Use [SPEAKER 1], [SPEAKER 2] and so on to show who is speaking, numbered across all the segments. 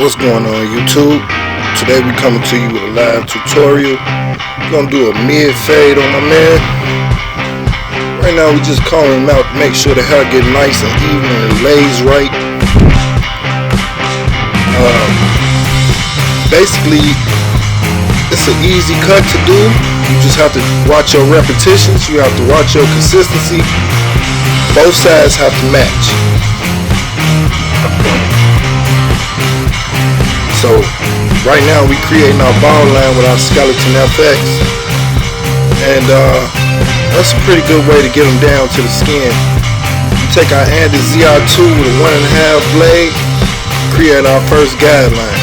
[SPEAKER 1] What's going on YouTube? Today we coming to you with a live tutorial. We're gonna do a mid fade on my man. Right now we just combing him out to make sure the hair get nice and even and it lays right. Basically it's an easy cut to do. You just have to watch your repetitions, you have to watch your consistency. Both sides have to match. So right now we creating our ball line with our skeleton FX, and that's a pretty good way to get them down to the skin. We take our Andy ZR2 with a 1.5 blade, create our first guideline.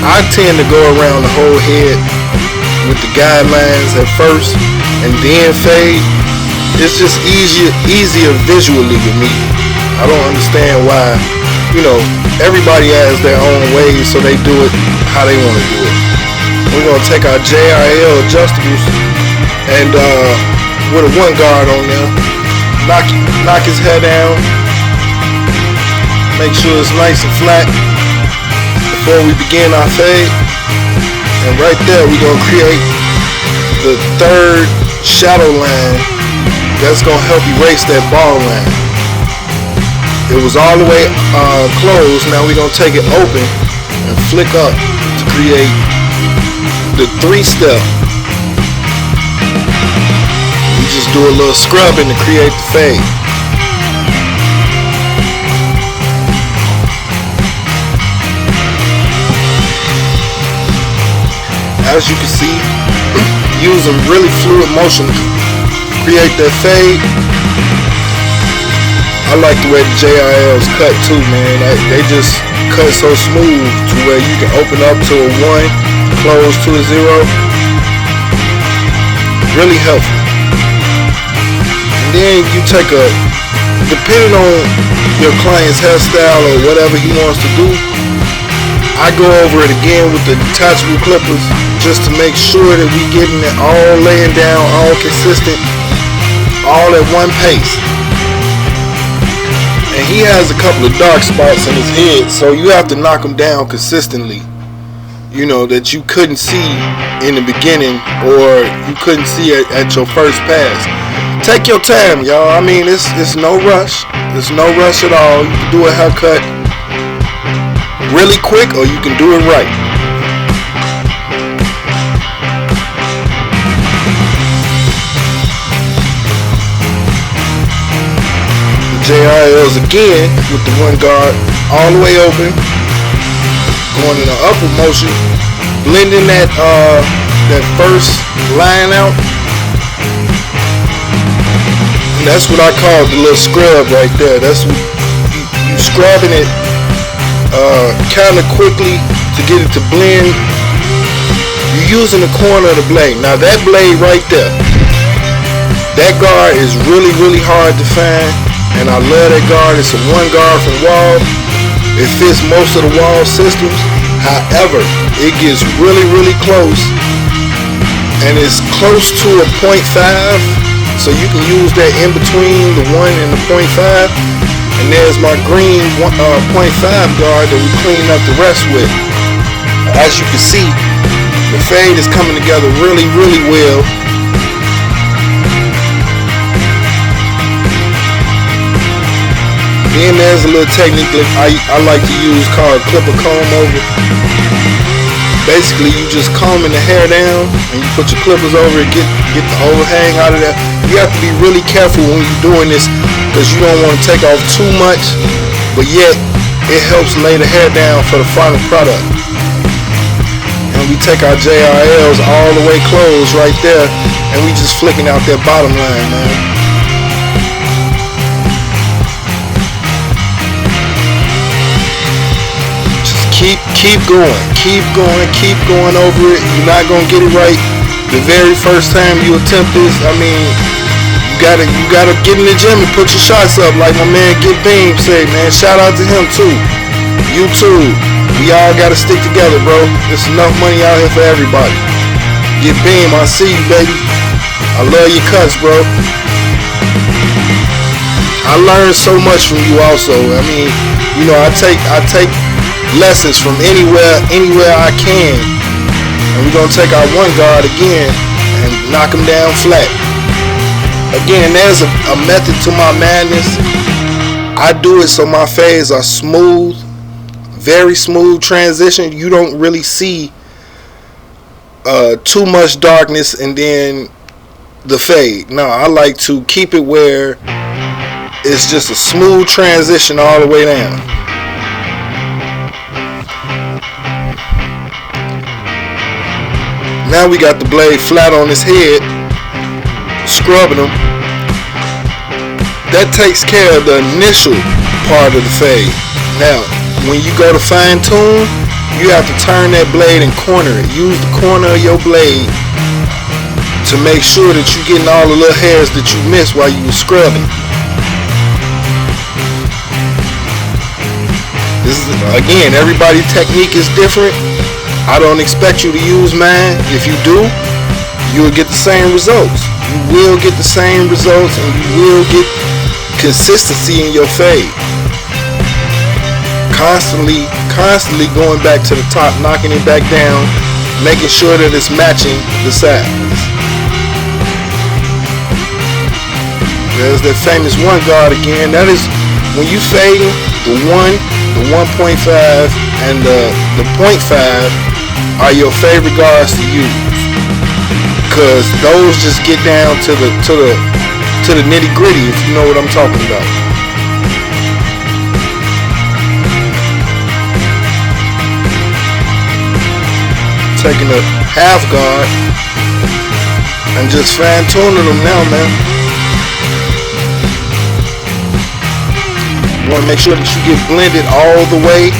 [SPEAKER 1] I tend to go around the whole head with the guidelines at first and then fade. It's just easier visually with me. I don't understand why, everybody has their own ways, so they do it how they want to do it. We're going to take our JRL adjustables and with a one guard on there, knock his head down, make sure it's nice and flat before we begin our fade. And right there we're going to create the third shadow line that's going to help erase that ball line. It was all the way closed. Now we're going to take it open and flick up to create the 3-step. We just do a little scrubbing to create the fade. As you can see, using really fluid motion create that fade. I like the way the JRLs cut too, man. They just cut so smooth to where you can open up to a 1, close to a 0. Really helpful. And then you take depending on your client's hairstyle or whatever he wants to do, I go over it again with the detachable clippers just to make sure that we getting it all laying down, all consistent, all at one pace. And he has a couple of dark spots in his head, so you have to knock them down consistently, that you couldn't see in the beginning or you couldn't see at your first pass. Take your time, y'all. I mean, it's no rush. There's no rush at all. You can do a haircut really quick or you can do it right. JRLs again with the one guard all the way open, going in the upward motion, blending that first line out. And that's what I call the little scrub right there. That's what you scrubbing it kind of quickly to get it to blend. You're using the corner of the blade. Now that blade right there, that guard is really hard to find. And I love that guard. It's a one guard from wall. It fits most of the wall systems. However, it gets really close, and it's close to a 0.5, so you can use that in between the 1 and the 0.5. And there's my green 0.5 guard that we clean up the rest with. As you can see, the fade is coming together really well. Then there's a little technique that I like to use called clipper comb over. Basically, you just combing the hair down and you put your clippers over it, get the overhang out of there. You have to be really careful when you're doing this because you don't want to take off too much, but yet it helps lay the hair down for the final product. And we take our JRLs all the way closed right there, and we just flicking out that bottom line, man. Keep going over it. You're not gonna get it right the very first time you attempt this. I mean, you gotta get in the gym and put your shots up, like my man Get Beam say, man. Shout out to him too. YouTube, we all gotta stick together, bro. There's enough money out here for everybody. Get Beam, I see you, baby. I love your cuts, bro. I learned so much from you also. I mean, you know, I take lessons from anywhere I can. And we're gonna take our one guard again and knock him down flat. Again, there's a method to my madness. I do it so my fades are smooth, very smooth transition. You don't really see too much darkness and then the fade. No, I like to keep it where it's just a smooth transition all the way down. Now we got the blade flat on his head, scrubbing him. That takes care of the initial part of the fade. Now, when you go to fine tune, you have to turn that blade and corner it. Use the corner of your blade to make sure that you're getting all the little hairs that you missed while you were scrubbing. This is, again, everybody's technique is different. I don't expect you to use mine. If you do, you will get the same results. You will get the same results, and you will get consistency in your fade. Constantly going back to the top, knocking it back down, making sure that it's matching the sides. There's that famous one guard again. That is when you fading the 1.5 and the 0.5 are your favorite guards to use, because those just get down to the nitty gritty, if you know what I'm talking about. Taking a half guard and just fine tuning them now, man. You want to make sure that you get blended all the way.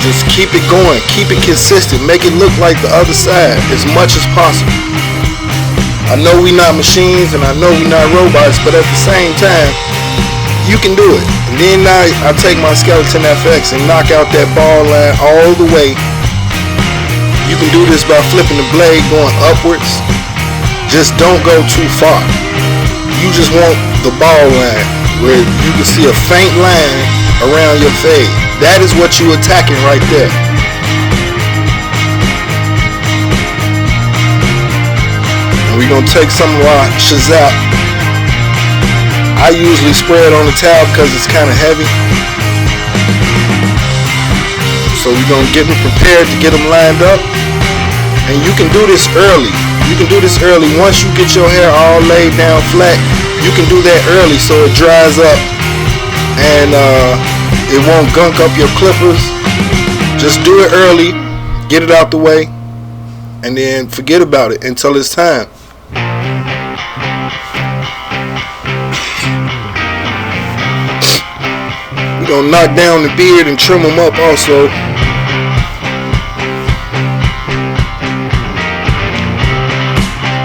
[SPEAKER 1] Just keep it going, keep it consistent, make it look like the other side as much as possible. I know we're not machines and I know we're not robots, but at the same time, you can do it. And then now I take my Skeleton FX and knock out that ball line all the way. You can do this by flipping the blade going upwards. Just don't go too far. You just want the ball line where you can see a faint line around your fade. That is what you're attacking right there. And we're going to take some of our Shazap. I usually spray it on the towel because it's kind of heavy. So we're going to get them prepared to get them lined up. And you can do this early. You can do this early. Once you get your hair all laid down flat, you can do that early so it dries up. And it won't gunk up your clippers. Just do it early, get it out the way, and then forget about it until it's time. We're gonna knock down the beard and trim them up also.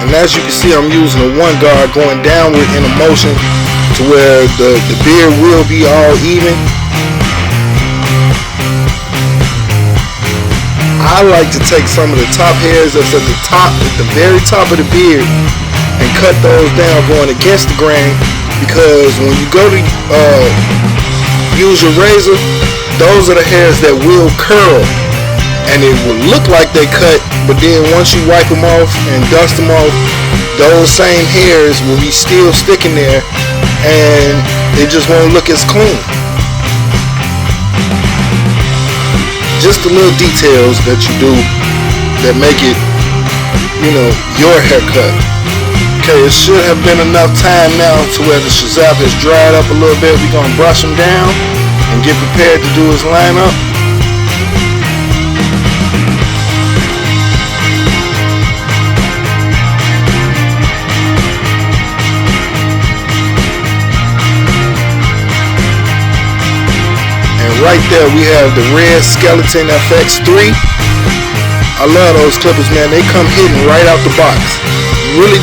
[SPEAKER 1] And as you can see, I'm using a one guard going downward in a motion to where the beard will be all even. I like to take some of the top hairs that's at the very top of the beard, and cut those down going against the grain, because when you go to use your razor, those are the hairs that will curl, and it will look like they cut, but then once you wipe them off and dust them off, those same hairs will be still sticking there, and it just won't look as clean. Just the little details that you do that make it, you know, your haircut. Okay, it should have been enough time now to where the Shazap has dried up a little bit. We're gonna brush him down and get prepared to do his lineup. Right there we have the red Skeleton FX3. I love those clippers, man. They come hidden right out the box. You really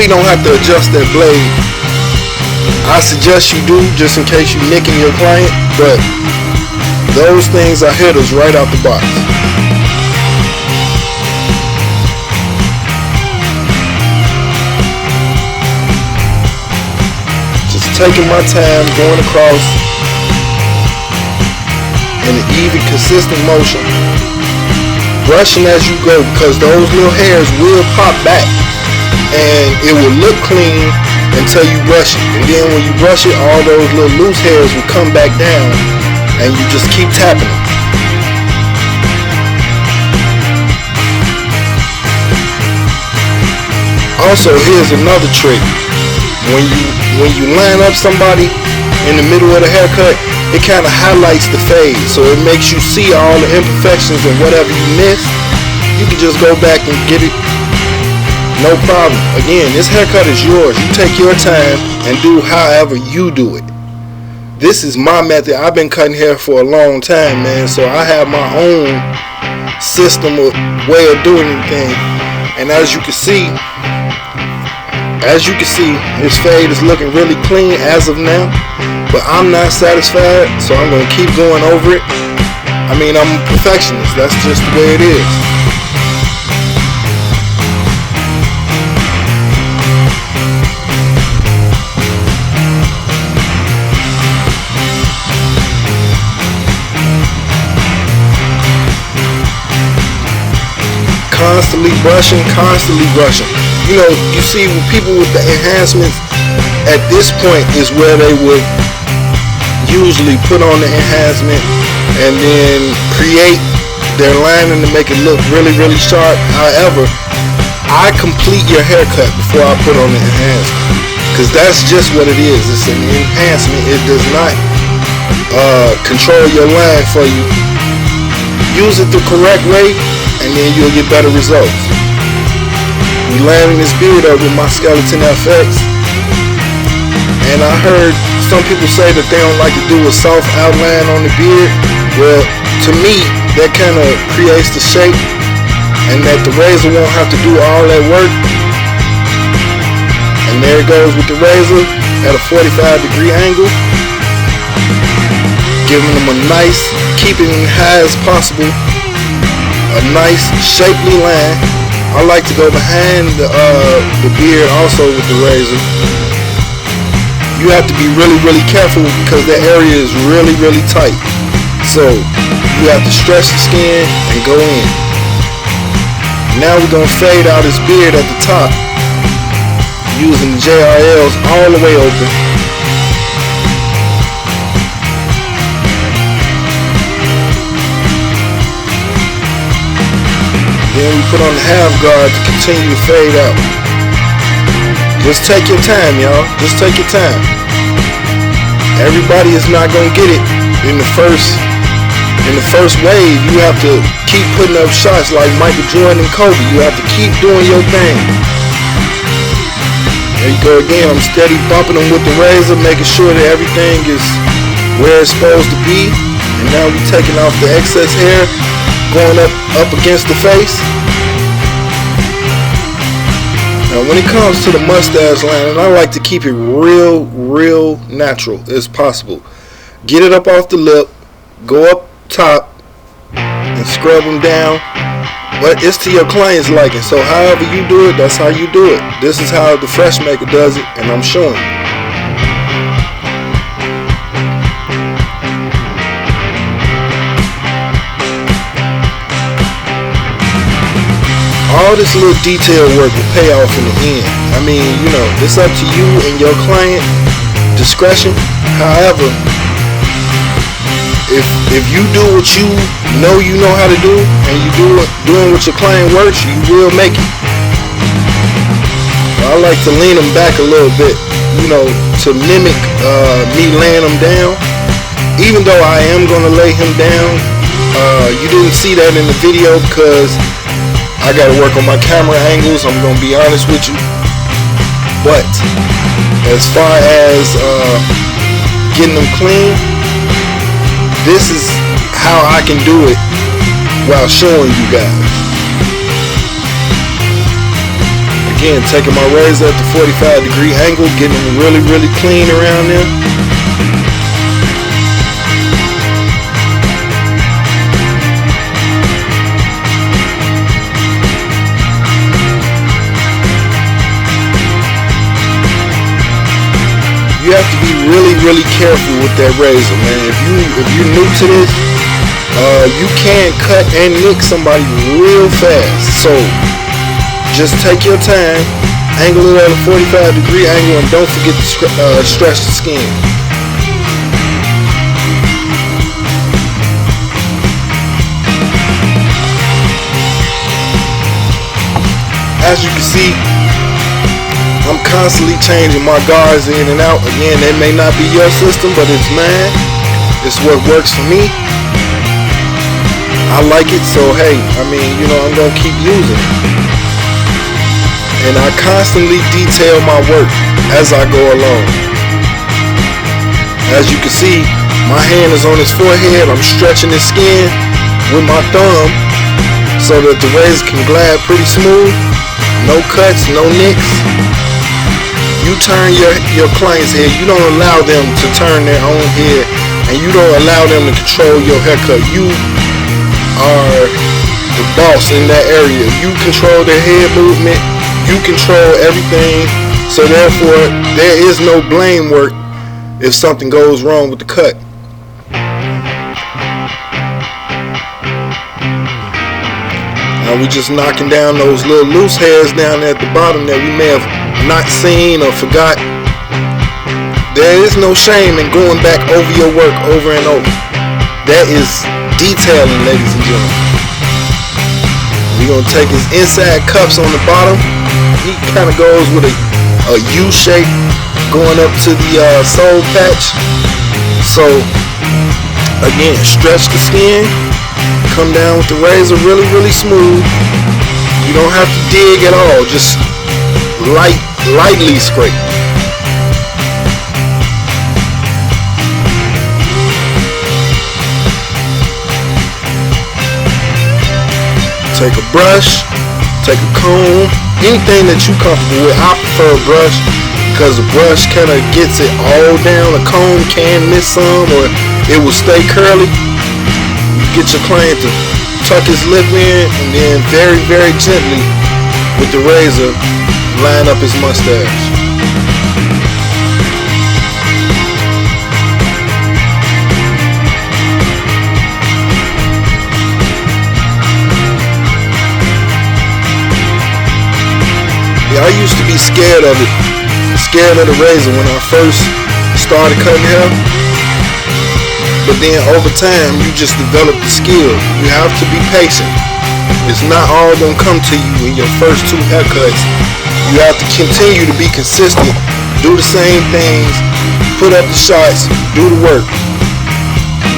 [SPEAKER 1] don't have to adjust that blade. I suggest you do, just in case you're nicking your client, but those things are hitters right out the box. taking my time, going across in an even, consistent motion, brushing as you go, because those little hairs will pop back and it will look clean until you brush it. And then when you brush it, all those little loose hairs will come back down and you just keep tapping them. Also, here's another trick. When you line up somebody in the middle of the haircut, it kind of highlights the fade, so it makes you see all the imperfections and whatever you missed. You can just go back and get it, no problem. Again, this haircut is yours. You take your time and do however you do it. This is my method. I've been cutting hair for a long time, man, so I have my own system of way of doing anything. And as you can see, his fade is looking really clean as of now, but I'm not satisfied, so I'm going to keep going over it. I mean, I'm a perfectionist. That's just the way it is. Constantly brushing. You know, you see people with the enhancements at this point is where they would usually put on the enhancement and then create their lining to make it look really, really sharp. However, I complete your haircut before I put on the enhancement, because that's just what it is. It's an enhancement. It does not control your line for you. Use it the correct way and then you'll get better results. We lining this beard up with my Skeleton FX, and I heard some people say that they don't like to do a soft outline on the beard. Well, to me, that kind of creates the shape, and that the razor won't have to do all that work. And there it goes with the razor at a 45-degree angle, giving them a nice, keeping it high as possible, a nice shapely line. I like to go behind the beard also with the razor. You have to be really, really careful because that area is really, really tight. So you have to stretch the skin and go in. Now we're going to fade out his beard at the top using the JRLs all the way open. Then we put on the half guard to continue to fade out. Just take your time, y'all. Just take your time. Everybody is not gonna get it in the first wave. You have to keep putting up shots like Michael Jordan and Kobe. You have to keep doing your thing. There you go again. I'm steady bumping them with the razor, making sure that everything is where it's supposed to be. And now we're taking off the excess hair, going up against the face. Now when it comes to the mustache line, I like to keep it real natural as possible. Get it up off the lip, go up top and scrub them down. But it's to your client's liking, so however you do it, that's how you do it. This is how the Freshmaker does it, and I'm showing you. All this little detail work will pay off in the end. I mean, you know, it's up to you and your client discretion. However, if you do what you know how to do, and you doing what your client works, you will make it. I like to lean them back a little bit, you know, to mimic me laying them down. Even though I am gonna lay him down, you didn't see that in the video because I gotta work on my camera angles, I'm gonna be honest with you. But as far as getting them clean, this is how I can do it while showing you guys. Again, taking my razor at the 45-degree angle, getting them really clean around there. You have to be really careful with that razor, man. If you're new to this, you can cut and nick somebody real fast. So just take your time, angle it at a 45-degree angle, and don't forget to stretch the skin. As you can see, I'm constantly changing my guards in and out. Again, that may not be your system, but it's mine. It's what works for me. I like it, so hey, I mean, you know, I'm gonna keep using it. And I constantly detail my work as I go along. As you can see, my hand is on his forehead. I'm stretching his skin with my thumb so that the razor can glide pretty smooth. No cuts, no nicks. You turn your client's head. You don't allow them to turn their own head, and you don't allow them to control your haircut. You are the boss in that area. You control their head movement. You control everything. So therefore, there is no blame work if something goes wrong with the cut. Now we just knocking down those little loose hairs down there at the bottom that we may have not seen or forgot. There is no shame in going back over your work over and over. That is detailing, ladies and gentlemen. We're going to take his inside cuffs on the bottom. He kind of goes with a U shape going up to the sole patch. So again, stretch the skin. Come down with the razor really, really smooth. You don't have to dig at all. Just lightly scrape. Take a brush, take a comb, anything that you're comfortable with. I prefer a brush because the brush kind of gets it all down. A comb can miss some, or it will stay curly. Get your client to tuck his lip in, and then very, very gently with the razor line up his mustache. Yeah, I used to be scared of it, scared of the razor when I first started cutting hair. But then over time, you just develop the skill. You have to be patient. It's not all gonna come to you in your first 2 haircuts. You have to continue to be consistent. Do the same things. Put up the shots. Do the work.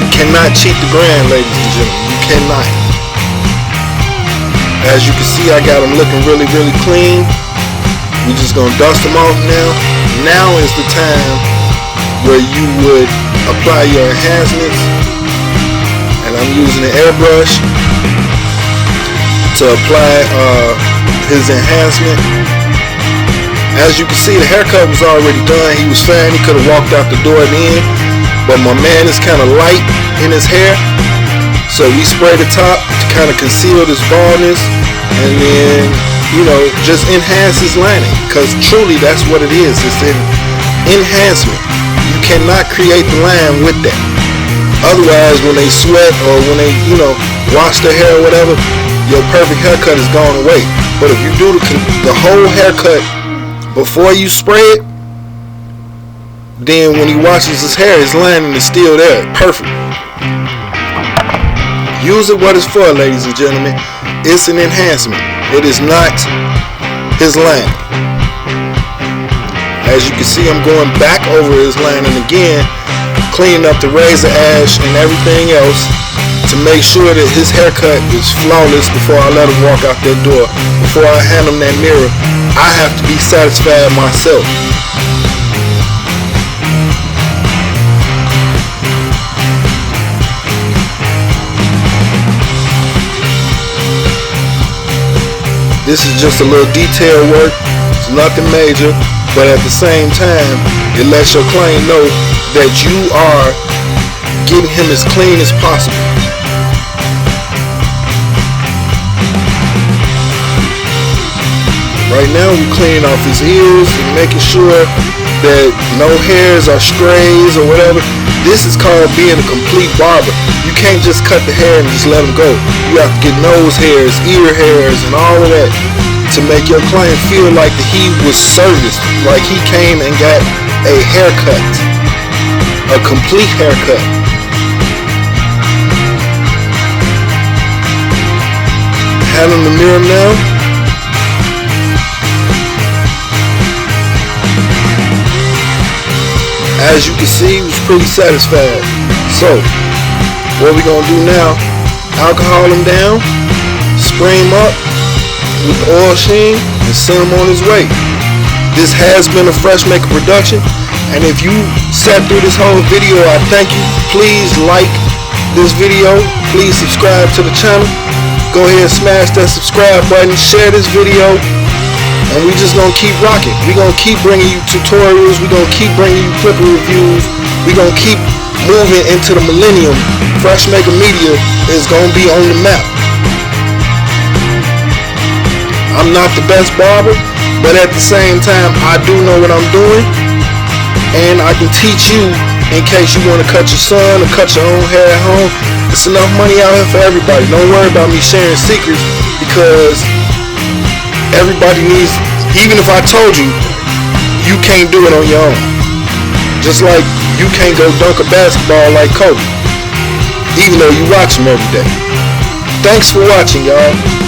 [SPEAKER 1] You cannot cheat the grind, ladies and gentlemen. You cannot. As you can see, I got them looking really, really clean. We're just gonna dust them off now. Now is the time where you would apply your enhancements, and I'm using an airbrush to apply his enhancement. As you can see, the haircut was already done. He was fine. He could have walked out the door then, but my man is kind of light in his hair, so we spray the top to kind of conceal this baldness, and then, you know, just enhance his lining, because truly that's what it is. It's an enhancement. You cannot create the line with that. Otherwise, when they sweat or when they, you know, wash their hair or whatever, your perfect haircut is gone away. But if you do the whole haircut before you spray it, then when he washes his hair, his lining is still there. Perfect. Use it what it's for, ladies and gentlemen. It's an enhancement. It is not his lining. As you can see, I'm going back over his lining again, cleaning up the razor ash and everything else to make sure that his haircut is flawless before I let him walk out that door. Before I hand him that mirror, I have to be satisfied myself. This is just a little detail work. It's nothing major. But at the same time, it lets your client know that you are getting him as clean as possible. Right now, we're cleaning off his ears and making sure that no hairs or strays or whatever. This is called being a complete barber. You can't just cut the hair and just let them go. You have to get nose hairs, ear hairs, and all of that to make your client feel like that he was serviced, like he came and got a haircut, a complete haircut. Hand on the mirror now. As you can see, he was pretty satisfied. So, what we gonna do now, alcohol him down, spray him up with the oil sheen, and send him on his way. This has been a Freshmaker production, and if you sat through this whole video, I thank you. Please like this video, please subscribe to the channel. Go ahead and smash that subscribe button, share this video, and we just gonna keep rocking. We gonna keep bringing you tutorials, we gonna keep bringing you clipper reviews, we gonna keep moving into the millennium. Freshmaker Media is gonna be on the map. I'm not the best barber, but at the same time, I do know what I'm doing, and I can teach you in case you want to cut your son or cut your own hair at home. It's enough money out here for everybody. Don't worry about me sharing secrets, because everybody needs, even if I told you, you can't do it on your own. Just like you can't go dunk a basketball like Kobe, even though you watch him every day. Thanks for watching, y'all.